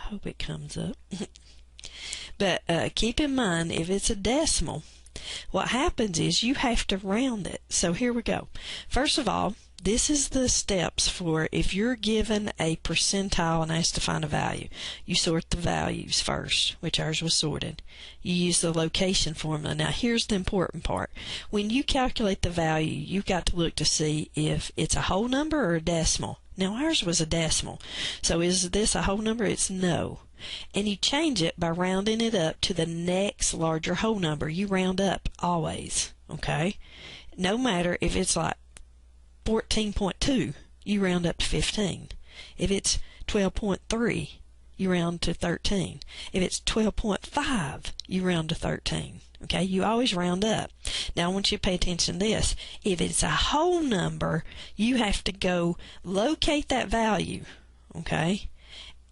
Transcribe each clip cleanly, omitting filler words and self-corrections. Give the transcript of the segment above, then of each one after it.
hope it comes up. But keep in mind, if it's a decimal, what happens is you have to round it. So here we go. First of all, this is the steps for if you're given a percentile and asked to find a value. You sort the values first, which ours was sorted. You use the location formula. Now here's the important part. When you calculate the value, you've got to look to see if it's a whole number or a decimal. Now ours was a decimal. So is this a whole number? It's no. And you change it by rounding it up to the next larger whole number. You round up always, okay? No matter if it's like 14.2, you round up to 15. If it's 12.3, you round to 13. If it's 12.5, you round to 13. Okay, you always round up. Now I want you to pay attention to this. If it's a whole number, you have to go locate that value, okay,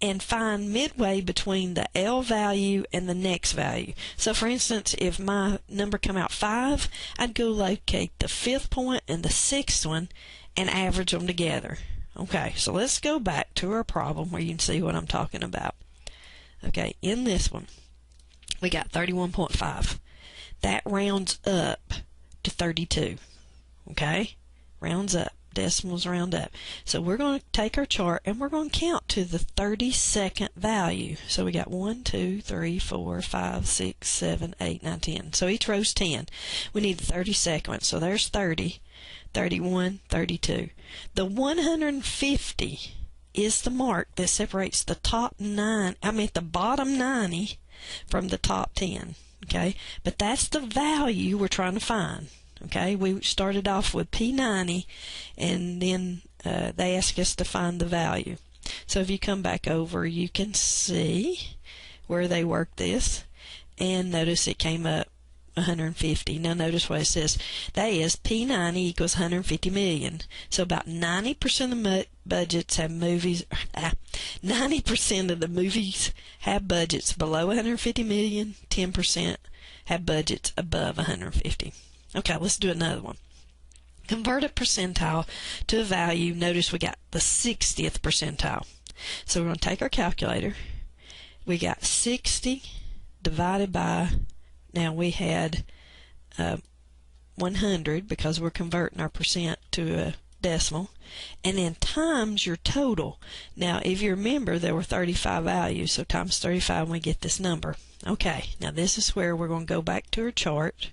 and find midway between the L value and the next value. So for instance, if my number come out 5, I'd go locate the 5th point and the 6th one and average them together. Okay, so let's go back to our problem where you can see what I'm talking about. Okay, in this one, we got 31.5. That rounds up to 32. Okay, rounds up. Decimals round up. So we're going to take our chart and we're going to count to the 32nd value. So we got 1, 2, 3, 4, 5, 6, 7, 8, 9, 10. So each row's 10. We need the 32nd one. So there's 30, 31, 32. The 150 is the mark that separates the the bottom 90 from the top 10. Okay, but that's the value we're trying to find. Okay, we started off with P90 and then they asked us to find the value. So if you come back over, you can see where they worked this, and notice it came up 150. Now notice what it says. That is P90 equals 150 million. So about 90% of the budgets have movies, 90% of the movies have budgets below 150 million, 10% have budgets above 150. Okay, let's do another one. Convert a percentile to a value. Notice we got the 60th percentile. So we're going to take our calculator. We got 60 divided by, now we had 100 because we're converting our percent to a decimal, and then times your total. Now if you remember, there were 35 values, so times 35 and we get this number. Okay, now this is where we're going to go back to our chart.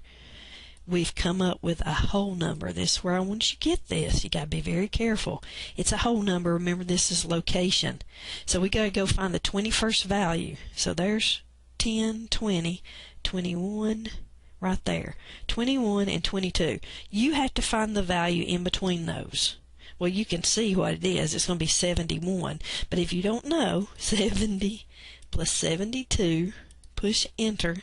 We've come up with a whole number. This is where I want you to get this. You got to be very careful. It's a whole number. Remember, this is location. So we got to go find the 21st value. So there's 10, 20, 21 right there. 21 and 22. You have to find the value in between those. Well, you can see what it is. It's going to be 71. But if you don't know, 70 plus 72, push enter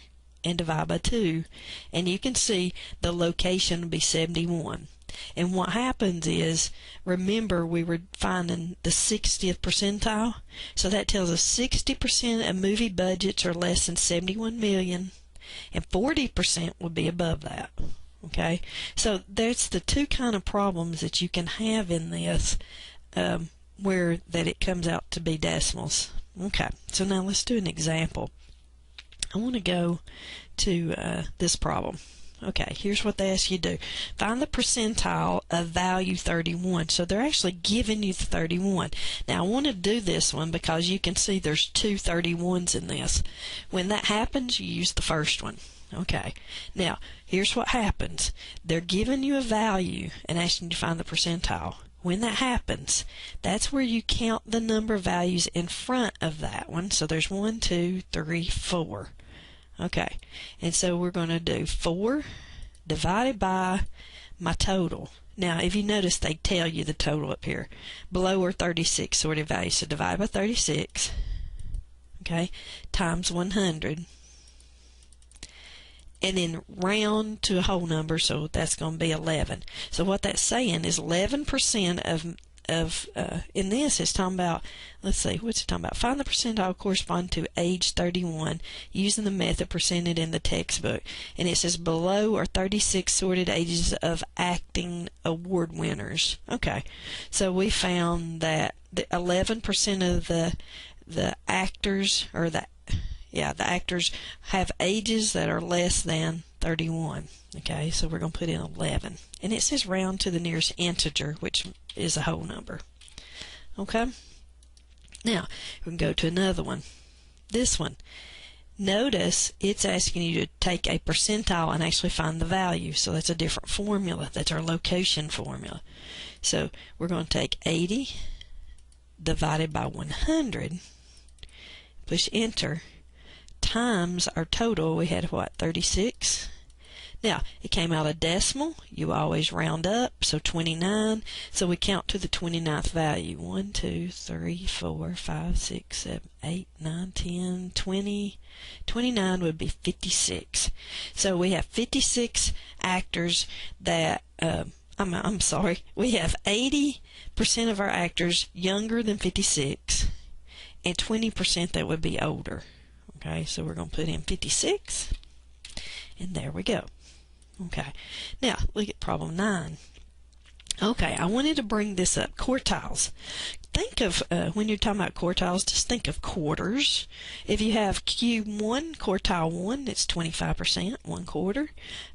and divide by 2, and you can see the location will be 71. And what happens is, remember we were finding the 60th percentile, so that tells us 60% of movie budgets are less than 71 million, and 40% would be above that. Okay, so there's the two kind of problems that you can have in this, where that it comes out to be decimals. Okay, so now let's do an example. I want to go to this problem. Okay, here's what they ask you to do. Find the percentile of value 31. So they're actually giving you the 31. Now I want to do this one because you can see there's two 31s in this. When that happens, you use the first one. Okay, now here's what happens. They're giving you a value and asking you to find the percentile. When that happens, that's where you count the number of values in front of that one. So there's 1, 2, 3, 4. Okay, and so we're going to do 4 divided by my total. Now, if you notice, they tell you the total up here. Below are 36 sorted values. So divide by 36, okay, times 100. And then round to a whole number, so that's going to be 11. So what that's saying is 11% of in this is talking about, let's see, what's it talking about? Find the percentile corresponding to age 31 using the method presented in the textbook. And it says below are 36 sorted ages of acting award winners. Okay, so we found that the 11% of the actors, or the actors have ages that are less than 31. Okay, so we're going to put in 11. And it says round to the nearest integer, which is a whole number. Okay? Now, we can go to another one. This one. Notice it's asking you to take a percentile and actually find the value. So that's a different formula. That's our location formula. So we're going to take 80 divided by 100, push enter, times our total. We had what, 36? Now, it came out a decimal. You always round up, so 29. So we count to the 29th value. 1, 2, 3, 4, 5, 6, 7, 8, 9, 10, 20. 29 would be 56. So we have 56 actors that, I'm sorry, we have 80% of our actors younger than 56, and 20% that would be older. Okay, so we're going to put in 56, and there we go. Okay, now look at problem 9. Okay, I wanted to bring this up. Quartiles. Think of, when you're talking about quartiles, just think of quarters. If you have Q1, quartile 1, it's 25%, 1 quarter.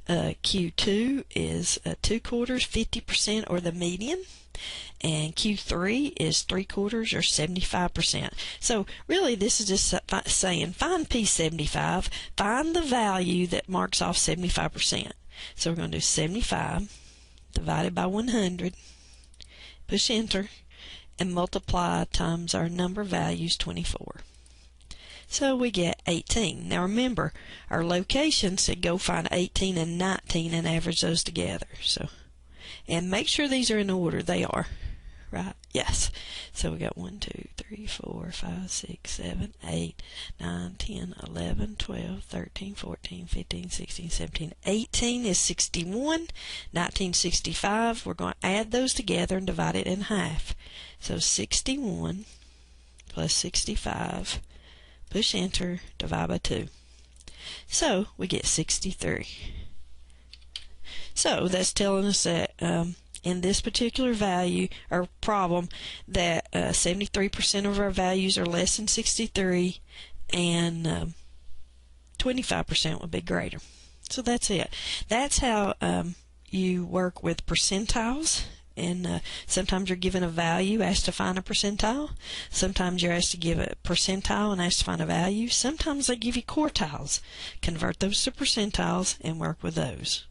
Q2 is 2 quarters, 50%, or the median. And Q3 is 3 quarters, or 75%. So really this is just saying find P75, find the value that marks off 75%. So we're going to do 75 divided by 100, push enter, and multiply times our number values, 24. So we get 18. Now remember, our location said go find 18 and 19 and average those together. So, and make sure these are in order. They are. Right? Yes. So we got 1, 2, 3, 4, 5, 6, 7, 8, 9, 10, 11, 12, 13, 14, 15, 16, 17, 18 is 61, 19, 65. We're going to add those together and divide it in half. So 61 plus 65, push enter, divide by 2. So we get 63. So that's telling us that in this particular value or problem that 73% of our values are less than 63, and 25% would be greater. So that's it. That's how you work with percentiles. And sometimes you're given a value, asked to find a percentile. Sometimes you're asked to give a percentile and asked to find a value. Sometimes they give you quartiles. Convert those to percentiles and work with those.